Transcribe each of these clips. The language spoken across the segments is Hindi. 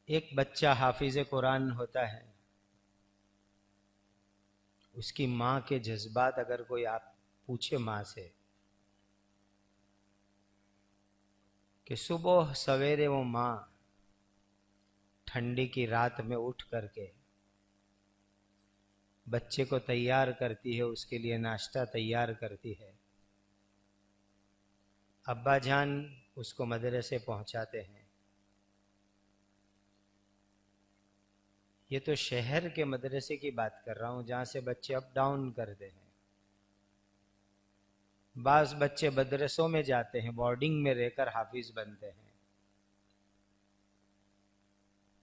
एक बच्चा हाफिज कुरान होता है, उसकी माँ के जज्बात अगर कोई आप पूछे माँ से कि सुबह सवेरे वो माँ ठंडी की रात में उठ करके बच्चे को तैयार करती है, उसके लिए नाश्ता तैयार करती है, अब्बा जान उसको मदरसे पहुंचाते हैं। ये तो शहर के मदरसे की बात कर रहा हूं जहां से बच्चे अप डाउन करते हैं। बाज बच्चे मदरसों में जाते हैं, बोर्डिंग में रहकर हाफिज बनते हैं।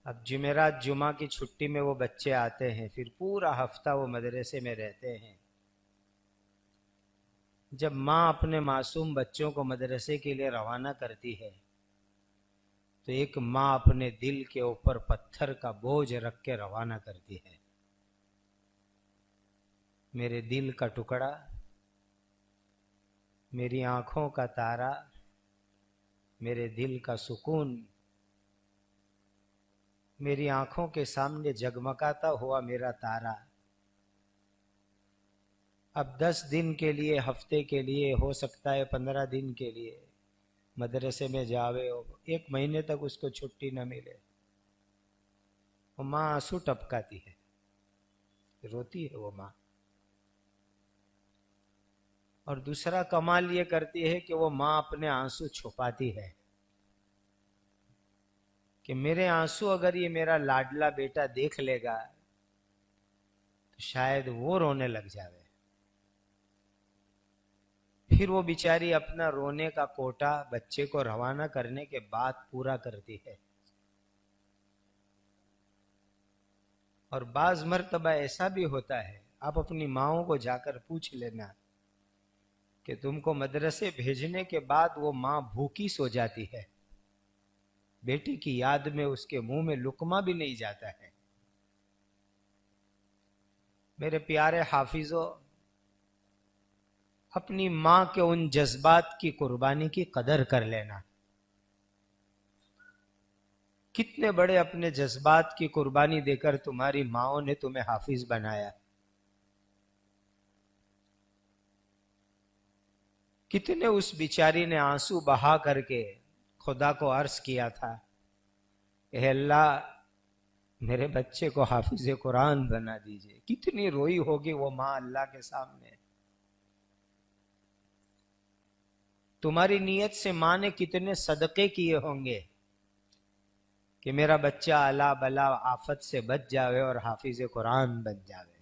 अब जुमेरात जुमा की छुट्टी में वो बच्चे आते हैं, फिर पूरा हफ्ता वो मदरसे में रहते हैं। जब माँ अपने मासूम बच्चों को मदरसे के लिए रवाना करती है तो एक माँ अपने दिल के ऊपर पत्थर का बोझ रख के रवाना करती है। मेरे दिल का टुकड़ा, मेरी आंखों का तारा, मेरे दिल का सुकून, मेरी आंखों के सामने जगमगाता हुआ मेरा तारा, अब 10 दिन के लिए, हफ्ते के लिए, हो सकता है 15 दिन के लिए मदरसे में जावे हो, 1 महीने तक उसको छुट्टी न मिले, वो माँ आंसू टपकाती है, रोती है वो माँ। और दूसरा कमाल ये करती है कि वो माँ अपने आंसू छुपाती है कि मेरे आंसू अगर ये मेरा लाडला बेटा देख लेगा तो शायद वो रोने लग जावे। फिर वो बेचारी अपना रोने का कोटा बच्चे को रवाना करने के बाद पूरा करती है। और बाज मर्तबा ऐसा भी होता है, आप अपनी माओ को जाकर पूछ लेना कि तुमको मदरसे भेजने के बाद वो माँ भूखी सो जाती है, बेटी की याद में उसके मुंह में लुकमा भी नहीं जाता है। मेरे प्यारे हाफिजों, अपनी मां के उन जज्बात की कुर्बानी की कदर कर लेना। कितने बड़े अपने जज्बात की कुर्बानी देकर तुम्हारी माओ ने तुम्हें हाफिज बनाया। कितने उस बिचारी ने आंसू बहा करके खुदा को अर्ज किया था, हे अल्लाह मेरे बच्चे को हाफिज कुरान बना दीजिए। कितनी रोई होगी वो मां अल्लाह के सामने। तुम्हारी नीयत से मां ने कितने सदके किए होंगे कि मेरा बच्चा अला बला आफत से बच जावे और हाफिज कुरान बन जावे।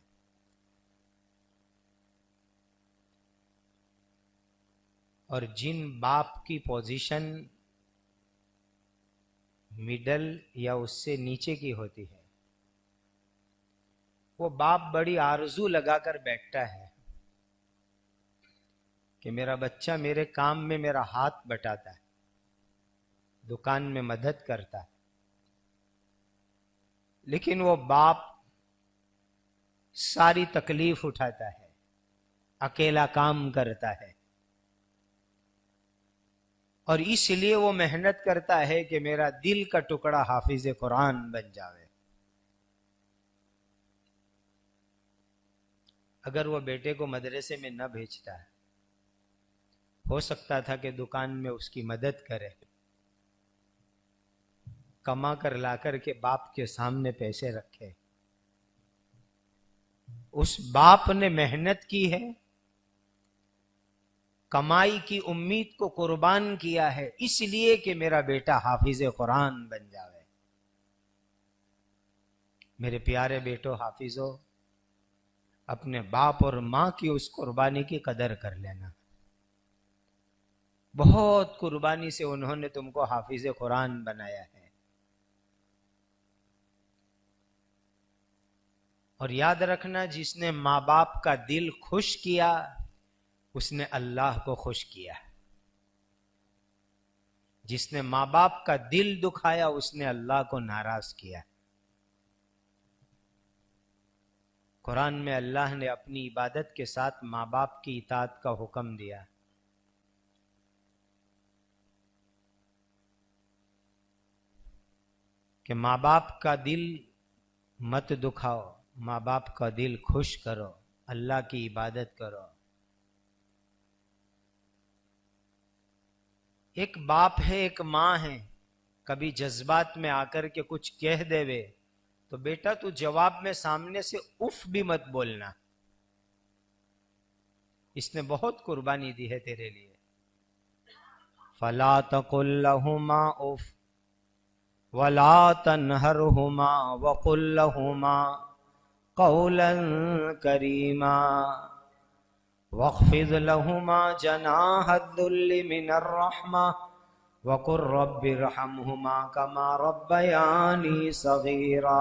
और जिन बाप की पोजीशन मिडल या उससे नीचे की होती है, वो बाप बड़ी आरजू लगाकर बैठता है कि मेरा बच्चा मेरे काम में मेरा हाथ बटाता है, दुकान में मदद करता है, लेकिन वो बाप सारी तकलीफ उठाता है, अकेला काम करता है। और इसलिए वो मेहनत करता है कि मेरा दिल का टुकड़ा हाफिज कुरान बन जावे। अगर वो बेटे को मदरसे में न भेजता है, हो सकता था कि दुकान में उसकी मदद करे, कमा कर लाकर के बाप के सामने पैसे रखे। उस बाप ने मेहनत की है, कमाई की उम्मीद को कुर्बान किया है, इसलिए कि मेरा बेटा हाफिज कुरान बन जावे। मेरे प्यारे बेटो हाफिजो, अपने बाप और मां की उस कुर्बानी की कदर कर लेना। बहुत कुर्बानी से उन्होंने तुमको हाफिज कुरान बनाया है। और याद रखना, जिसने माँ बाप का दिल खुश किया उसने अल्लाह को खुश किया। जिसने माँ बाप का दिल दुखाया उसने अल्लाह को नाराज किया। कुरान में अल्लाह ने अपनी इबादत के साथ माँ बाप की इताअत का हुक्म दिया। कि माँ बाप का दिल मत दुखाओ, माँ बाप का दिल खुश करो, अल्लाह की इबादत करो। एक बाप है, एक माँ है, कभी जज्बात में आकर के कुछ कह देवे तो बेटा तू जवाब में सामने से उफ भी मत बोलना, इसने बहुत कुर्बानी दी है तेरे लिए। फला तकुल लहुमा उफ वला तनहरहुमा वकुल लहुमा कौलन करीमा वख्फिद लहुमा जनाहद्दुल्लि मिनर रहमा वकुर रब्बिरहमहुमा कमा रब्बयानी सगीरा।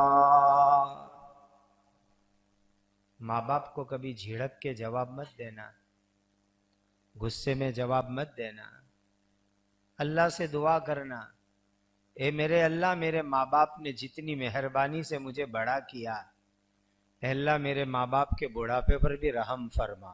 माँ बाप को कभी झिड़क के जवाब मत देना, गुस्से में जवाब मत देना। अल्लाह से दुआ करना, ए मेरे अल्लाह, मेरे माँ बाप ने जितनी मेहरबानी से मुझे बड़ा किया, अल्लाह मेरे माँ बाप के बुढ़ापे पर भी रहम फरमा।